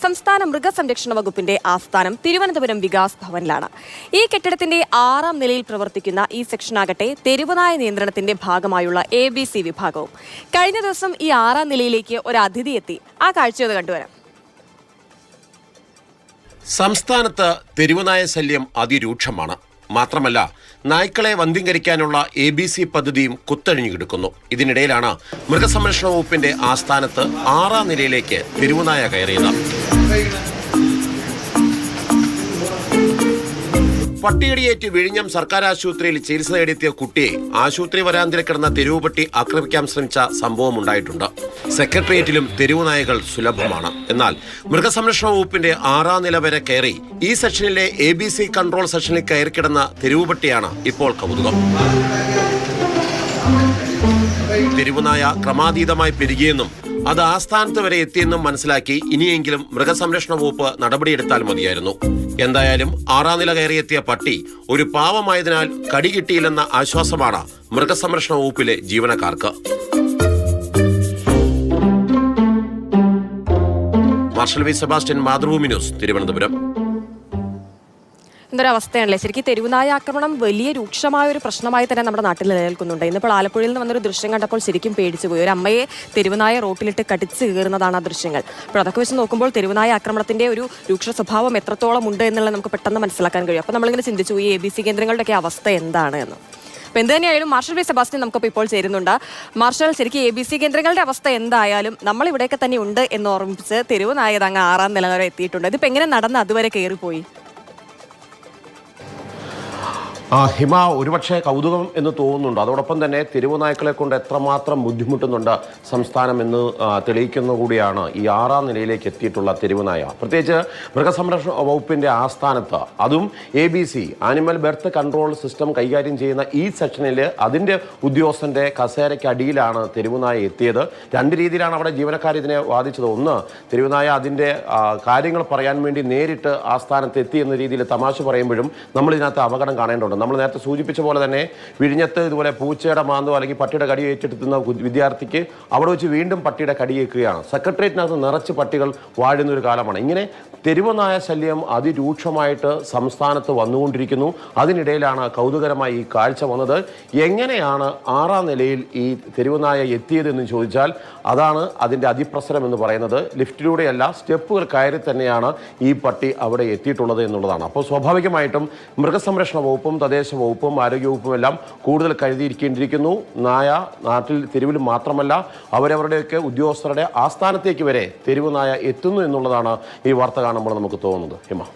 സംസ്ഥാന മൃഗസംരക്ഷണ വകുപ്പിന്റെ ആസ്ഥാനം തിരുവനന്തപുരം വികാസ് ഭവനിലാണ്. ഈ കെട്ടിടത്തിന്റെ 6ാം നിലയിൽ പ്രവർത്തിക്കുന്ന ഈ സെക്ഷനാകട്ടെ തെരുവുനായ നിയന്ത്രണത്തിന്റെ ഭാഗമായുള്ള ABC വിഭാഗവും. കഴിഞ്ഞ ദിവസം ഈ 6ാം നിലയിലേക്ക് ഒരു അതിഥി എത്തി. ആ കാഴ്ചയൊന്ന് കണ്ടുവരാം. സംസ്ഥാനത്ത് തെരുവുനായ ശല്യം അതിരൂക്ഷമാണ്. മാത്രമല്ല, നായ്ക്കളെ വന്ധ്യംകരിക്കാനുള്ള ABC പദ്ധതിയും കുത്തഴിഞ്ഞു കിടക്കുന്നു. ഇതിനിടയിലാണ് മൃഗസംരക്ഷണ വകുപ്പിന്റെ ആസ്ഥാനത്ത് 6ാം നിലയിലേക്ക് തെരുവുനായ കയറിയത്. പട്ടിയടിയേറ്റ് വിഴിഞ്ഞം സർക്കാർ ആശുപത്രിയിൽ ചികിത്സ തേടിയെത്തിയ കുട്ടിയെ ആശുപത്രി വരാന്തിൽ കിടന്ന തെരുവുപട്ടി ആക്രമിക്കാൻ ശ്രമിച്ച സംഭവം ഉണ്ടായിട്ടുണ്ട്. സെക്രട്ടേറിയറ്റിലും തെരുവുനായകൾ സുലഭമാണ്. എന്നാൽ മൃഗസംരക്ഷണ വകുപ്പിന്റെ 6ാം നില വരെ കയറി ഈ സെക്ഷനിലെ ABC കൺട്രോൾ സെക്ഷനിൽ കയറിക്കിടന്ന തെരുവുപട്ടിയാണ് ഇപ്പോൾ കൗതുകം. തെരുവുനായ ക്രമാതീതമായി പെരുകിയെന്നും അത് ആസ്ഥാനത്ത് വരെ എത്തിയെന്നും മനസ്സിലാക്കി ഇനിയെങ്കിലും മൃഗസംരക്ഷണ വകുപ്പ് നടപടിയെടുത്താൽ മതിയായിരുന്നു. എന്തായാലും 6ാം നില കയറിയെത്തിയ പട്ടി ഒരു പാവമായതിനാൽ കടി കിട്ടിയില്ലെന്ന ആശ്വാസമാണ് മൃഗസംരക്ഷണ വകുപ്പിലെ ജീവനക്കാർക്ക്. മാർഷൽ വി സെബാസ്റ്റ്യൻ, മാതൃഭൂമി ന്യൂസ്, തിരുവനന്തപുരം. എന്തൊരവസ്ഥയാണല്ലേ. ശരിക്കും തെരുവുനായ ആക്രമണം വലിയ രൂക്ഷമായ ഒരു പ്രശ്നമായി തന്നെ നമ്മുടെ നാട്ടിൽ നിലനിൽക്കുന്നുണ്ട്. ഇന്നിപ്പോൾ ആലപ്പുഴയിൽ നിന്ന് വന്നൊരു ദൃശ്യം കണ്ടപ്പോൾ ശരിക്കും പേടിച്ചു പോയി. ഒരു അമ്മയെ തെരുവുനായ റോട്ടിലിട്ട് കടിച്ച് കീറുന്നതാണ് ആ ദൃശ്യങ്ങൾ. അപ്പോൾ അതൊക്കെ വെച്ച് നോക്കുമ്പോൾ തെരുവുനായ ആക്രമണത്തിന്റെ ഒരു രൂക്ഷ സ്വഭാവം എത്രത്തോളം ഉണ്ട് എന്നുള്ളത് നമുക്ക് പെട്ടെന്ന് മനസ്സിലാക്കാൻ കഴിയും. അപ്പോൾ നമ്മളിങ്ങനെ ചിന്തിച്ചു ഈ ABC കേന്ദ്രങ്ങളുടെയൊക്കെ അവസ്ഥ എന്താണ് എന്ന്. അപ്പോൾ എന്ത് തന്നെയായാലും മാർഷൽ വി സെബാസ്റ്റ്യൻ നമുക്കിപ്പോൾ ഇപ്പോൾ ചേരുന്നുണ്ട്. മാർഷൽ, ശരിക്കും ABC കേന്ദ്രങ്ങളുടെ അവസ്ഥ എന്തായാലും നമ്മൾ ഇവിടെയൊക്കെ തന്നെ ഉണ്ട് എന്ന് ഓർമ്മിപ്പിച്ച് തെരുവുനായത് അങ്ങ് 6ാം നില വരെ എത്തിയിട്ടുണ്ട്. ഇതിപ്പോൾ എങ്ങനെ നടന്ന് അതുവരെ കയറിപ്പോയി? ഹിമ, ഒരുപക്ഷെ കൗതുകം എന്ന് തോന്നുന്നുണ്ട്. അതോടൊപ്പം തന്നെ തെരുവുനായ്ക്കളെ കൊണ്ട് എത്രമാത്രം ബുദ്ധിമുട്ടുന്നുണ്ട് സംസ്ഥാനം എന്ന് തെളിയിക്കുന്ന കൂടിയാണ് ഈ 6ാം നിലയിലേക്ക് എത്തിയിട്ടുള്ള തെരുവുനായ. പ്രത്യേകിച്ച് മൃഗസംരക്ഷണ വകുപ്പിന്റെ ആസ്ഥാനത്ത്, അതും ABC animal birth control system കൈകാര്യം ചെയ്യുന്ന ഈ സെക്ഷനിൽ അതിൻ്റെ ഉദ്യോഗസ്ഥന്റെ കസേരയ്ക്ക് അടിയിലാണ് തെരുവുനായ എത്തിയത്. രണ്ട് രീതിയിലാണ് അവിടെ ജീവനക്കാർ ഇതിനെ വാദിച്ചത്. ഒന്ന്, തെരുവുനായ അതിൻ്റെ കാര്യങ്ങൾ പറയാൻ വേണ്ടി നേരിട്ട് ആസ്ഥാനത്ത് എത്തി എന്ന രീതിയിൽ തമാശ പറയുമ്പോഴും നമ്മൾ ഇതിനകത്ത് അപകടം കാണേണ്ടതുണ്ട്. നമ്മൾ നേരത്തെ സൂചിപ്പിച്ച പോലെ തന്നെ വിഴിഞ്ഞത്ത് ഇതുപോലെ പൂച്ചയുടെ മാന്തോ അല്ലെങ്കിൽ പട്ടിയുടെ കടി ഏറ്റെടുത്തുന്ന വിദ്യാർത്ഥിക്ക് അവിടെ വെച്ച് വീണ്ടും പട്ടിയുടെ കടിയേൽക്കുകയാണ്. സെക്രട്ടേറിയറ്റിനകത്ത് നിറച്ച് പട്ടികൾ വാഴുന്ന ഒരു കാലമാണ്. ഇങ്ങനെ തെരുവുനായ ശല്യം അതിരൂക്ഷമായിട്ട് സംസ്ഥാനത്ത് വന്നുകൊണ്ടിരിക്കുന്നു. അതിനിടയിലാണ് കൗതുകരമായി ഈ കാഴ്ച വന്നത്. എങ്ങനെയാണ് 6ാം നിലയിൽ ഈ തെരുവുനായ എത്തിയതെന്ന് ചോദിച്ചാൽ അതാണ് അതിൻ്റെ അതിപ്രസരം എന്ന് പറയുന്നത്. ലിഫ്റ്റിലൂടെയല്ല, സ്റ്റെപ്പുകൾ കയറി തന്നെയാണ് ഈ പട്ടി അവിടെ എത്തിയിട്ടുള്ളത് എന്നുള്ളതാണ്. അപ്പോൾ സ്വാഭാവികമായിട്ടും മൃഗസംരക്ഷണ വകുപ്പും തദ്ദേശ വകുപ്പും ആരോഗ്യവകുപ്പും എല്ലാം കൂടുതൽ കരുതിയിരിക്കേണ്ടിയിരിക്കുന്നു. നായ നാട്ടിൽ തെരുവിൽ മാത്രമല്ല അവരവരുടെയൊക്കെ ഉദ്യോഗസ്ഥരുടെ ആസ്ഥാനത്തേക്ക് വരെ തെരുവുനായ എത്തുന്നു എന്നുള്ളതാണ് ഈ വാർത്ത കാണുമ്പോൾ നമുക്ക് തോന്നുന്നത്. ഹിമ.